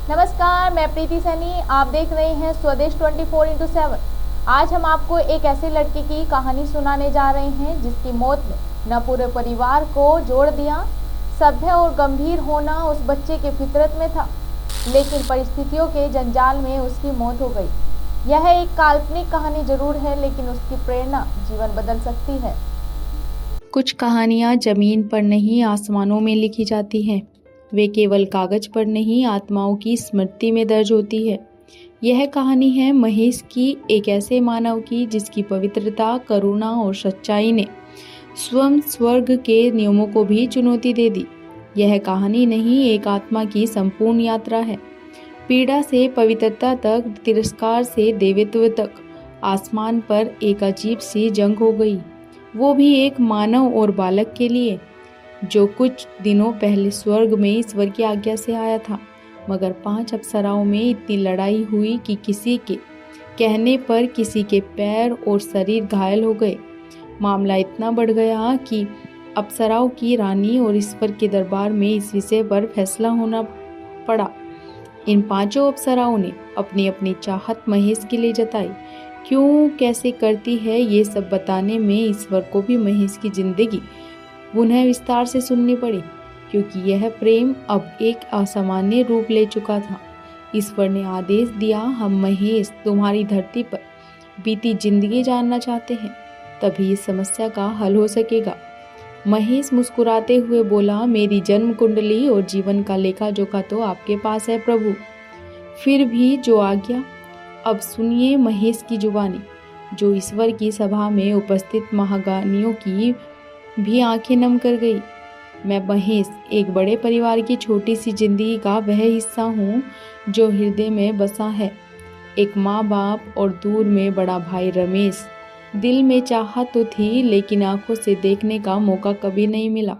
नमस्कार, मैं प्रीति सैनी। आप देख रहे हैं स्वदेश 24x7। आज हम आपको एक ऐसे लड़के की कहानी सुनाने जा रहे हैं जिसकी मौत ने न पूरे परिवार को जोड़ दिया। सभ्य और गंभीर होना उस बच्चे के फितरत में था, लेकिन परिस्थितियों के जंजाल में उसकी मौत हो गई। यह एक काल्पनिक कहानी जरूर है, लेकिन उसकी प्रेरणा जीवन बदल सकती है। कुछ कहानियाँ ज़मीन पर नहीं आसमानों में लिखी जाती हैं। वे केवल कागज़ पर नहीं आत्माओं की स्मृति में दर्ज होती है। यह कहानी है महेश की, एक ऐसे मानव की जिसकी पवित्रता, करुणा और सच्चाई ने स्वयं स्वर्ग के नियमों को भी चुनौती दे दी। यह कहानी नहीं, एक आत्मा की संपूर्ण यात्रा है। पीड़ा से पवित्रता तक, तिरस्कार से देवत्व तक, आसमान पर एक अजीब सी जंग हो गई। वो भी एक मानव और बालक के लिए, जो कुछ दिनों पहले स्वर्ग में ईश्वर की आज्ञा से आया था। मगर 5 अप्सराओं में इतनी लड़ाई हुई कि किसी के कहने पर किसी के पैर और शरीर घायल हो गए। मामला इतना बढ़ गया कि अप्सराओं की रानी और ईश्वर के दरबार में इस विषय पर फैसला होना पड़ा। इन 5 अप्सराओं ने अपनी अपनी चाहत महेश के लिए जताई। क्यों, कैसे करती है, ये सब बताने में ईश्वर को भी महेश की जिंदगी पुनः विस्तार से सुननी पड़ी, क्योंकि यह प्रेम अब एक असामान्य रूप ले चुका था। ईश्वर ने आदेश दिया, हम महेश तुम्हारी धरती पर बीती जिंदगी जानना चाहते हैं, तभी इस समस्या का हल हो सकेगा। महेश मुस्कुराते हुए बोला, मेरी जन्म कुंडली और जीवन का लेखा जोखा तो आपके पास है प्रभु, फिर भी जो आज्ञा। अब सुनिए महेश की जुबानी, जो ईश्वर की सभा में उपस्थित महाज्ञानियों की भी आंखें नम कर गई। मैं महेश, एक बड़े परिवार की छोटी सी जिंदगी का वह हिस्सा हूँ जो हृदय में बसा है। एक माँ बाप और दूर में बड़ा भाई रमेश। दिल में चाहत तो थी, लेकिन आंखों से देखने का मौका कभी नहीं मिला।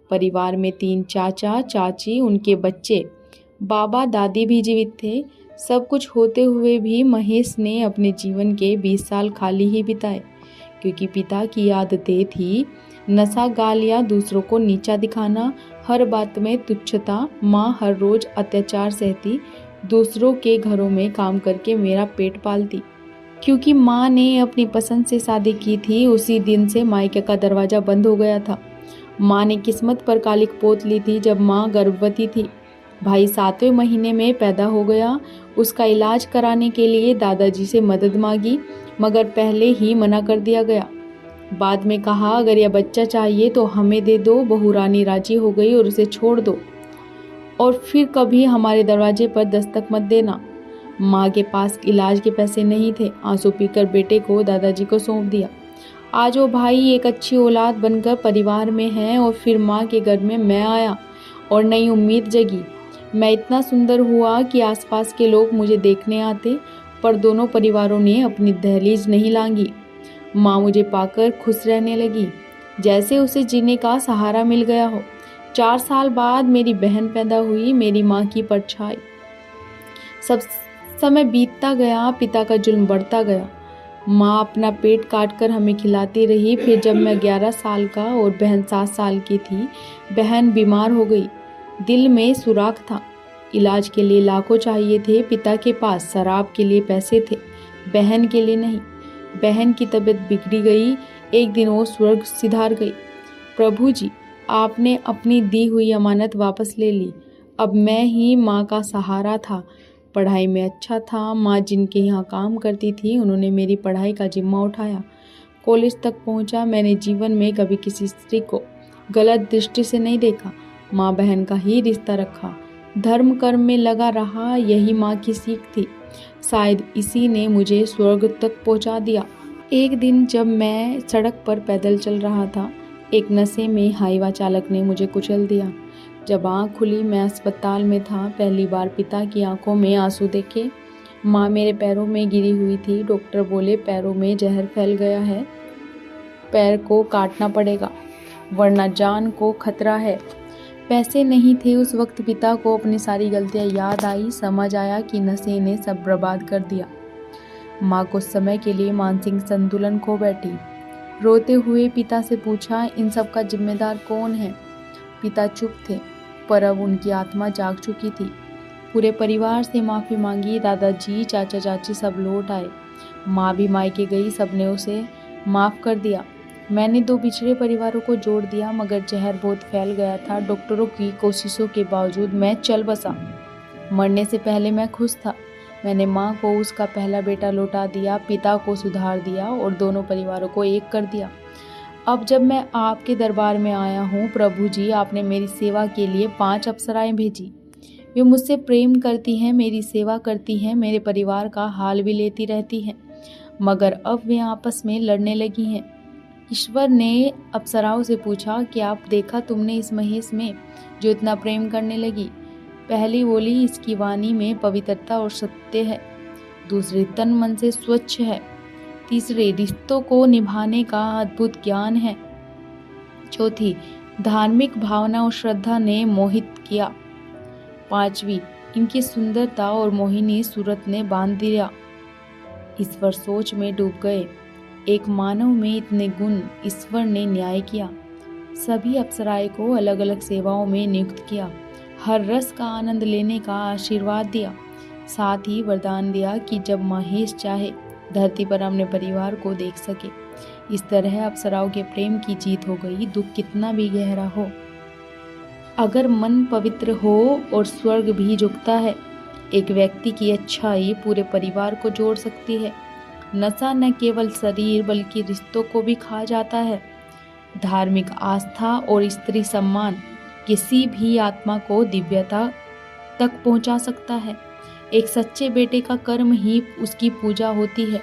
परिवार में 3 चाचा चाची, उनके बच्चे, बाबा दादी भी जीवित थे। सब कुछ होते हुए भी महेश ने अपने जीवन के 20 साल खाली ही बिताए, क्योंकि पिता की आदतें थी नशा, गालियाँ, दूसरों को नीचा दिखाना, हर बात में तुच्छता। माँ हर रोज अत्याचार सहती, दूसरों के घरों में काम करके मेरा पेट पालती। क्योंकि माँ ने अपनी पसंद से शादी की थी, उसी दिन से मायके का दरवाज़ा बंद हो गया था। माँ ने किस्मत पर कालिक पोत ली थी जब माँ गर्भवती थी। भाई 7वें महीने में पैदा हो गया। उसका इलाज कराने के लिए दादाजी से मदद मांगी, मगर पहले ही मना कर दिया गया। बाद में कहा, अगर यह बच्चा चाहिए तो हमें दे दो। बहू रानी राजी हो गई और उसे छोड़ दो, और फिर कभी हमारे दरवाजे पर दस्तक मत देना। माँ के पास इलाज के पैसे नहीं थे। आंसू पीकर बेटे को दादाजी को सौंप दिया। आज वो भाई एक अच्छी औलाद बनकर परिवार में है, और फिर माँ के घर में मैं आया और नई उम्मीद जगी। मैं इतना सुंदर हुआ कि आसपास के लोग मुझे देखने आते, पर दोनों परिवारों ने अपनी दहलीज नहीं लांघी। माँ मुझे पाकर खुश रहने लगी, जैसे उसे जीने का सहारा मिल गया हो। 4 साल बाद मेरी बहन पैदा हुई, मेरी माँ की परछाई। सब समय बीतता गया, पिता का जुल्म बढ़ता गया। माँ अपना पेट काटकर हमें खिलाती रही। फिर जब मैं 11 साल का और बहन 7 साल की थी, बहन बीमार हो गई। दिल में सुराख था। इलाज के लिए लाखों चाहिए थे। पिता के पास शराब के लिए पैसे थे, बहन के लिए नहीं। बहन की तबीयत बिगड़ी गई। एक दिन वो स्वर्ग सिधार गई। प्रभु जी, आपने अपनी दी हुई अमानत वापस ले ली। अब मैं ही माँ का सहारा था। पढ़ाई में अच्छा था। माँ जिनके यहाँ काम करती थी, उन्होंने मेरी पढ़ाई का जिम्मा उठाया। कॉलेज तक पहुँचा। मैंने जीवन में कभी किसी स्त्री को गलत दृष्टि से नहीं देखा। माँ बहन का ही रिश्ता रखा। धर्म कर्म में लगा रहा। यही माँ की सीख थी। शायद इसी ने मुझे स्वर्ग तक पहुँचा दिया। एक दिन जब मैं सड़क पर पैदल चल रहा था, एक नशे में हाईवा चालक ने मुझे कुचल दिया। जब आँख खुली, मैं अस्पताल में था। पहली बार पिता की आंखों में आंसू देखे। माँ मेरे पैरों में गिरी हुई थी। डॉक्टर बोले, पैरों में जहर फैल गया है, पैर को काटना पड़ेगा, वरना जान को खतरा है। पैसे नहीं थे उस वक्त। पिता को अपनी सारी गलतियां याद आई। समझ आया कि नशे ने सब बर्बाद कर दिया। माँ कुछ समय के लिए मानसिक संतुलन खो बैठी। रोते हुए पिता से पूछा, इन सब का जिम्मेदार कौन है? पिता चुप थे, पर अब उनकी आत्मा जाग चुकी थी। पूरे परिवार से माफ़ी मांगी। दादाजी, चाचा चाची सब लौट आए। माँ भी मायके गई, सबने उसे माफ़ कर दिया। मैंने 2 बिछड़े परिवारों को जोड़ दिया, मगर जहर बहुत फैल गया था। डॉक्टरों की कोशिशों के बावजूद मैं चल बसा। मरने से पहले मैं खुश था। मैंने माँ को उसका पहला बेटा लौटा दिया, पिता को सुधार दिया और दोनों परिवारों को एक कर दिया। अब जब मैं आपके दरबार में आया हूँ प्रभु जी, आपने मेरी सेवा के लिए 5 अप्सराएं भेजी। वे मुझसे प्रेम करती हैं, मेरी सेवा करती हैं, मेरे परिवार का हाल भी लेती रहती हैं, मगर अब वे आपस में लड़ने लगी हैं। ईश्वर ने अप्सराओं से पूछा, क्या आप देखा तुमने इस महेश में जो इतना प्रेम करने लगी? पहली बोली, इसकी वाणी में पवित्रता और सत्य है। दूसरी, तन मन से स्वच्छ है। तीसरे, रिश्तों को निभाने का अद्भुत ज्ञान है। चौथी, धार्मिक भावना और श्रद्धा ने मोहित किया। पांचवी, इनकी सुंदरता और मोहिनी सूरत ने बांध दिया। ईश्वर सोच में डूब गए। एक मानव में इतने गुण, ईश्वर ने न्याय किया। सभी अप्सराएं को अलग अलग सेवाओं में नियुक्त किया। हर रस का आनंद लेने का आशीर्वाद दिया। साथ ही वरदान दिया कि जब महेश चाहे धरती पर अपने परिवार को देख सके। इस तरह अप्सराओं के प्रेम की जीत हो गई, दुख कितना भी गहरा हो। अगर मन पवित्र हो और स्वर्ग भी झुकता है। एक व्यक्ति की अच्छाई पूरे परिवार को जोड़ सकती है। नशा न केवल शरीर बल्कि रिश्तों को भी खा जाता है। धार्मिक आस्था और स्त्री सम्मान किसी भी आत्मा को दिव्यता तक पहुंचा सकता है। एक सच्चे बेटे का कर्म ही उसकी पूजा होती है।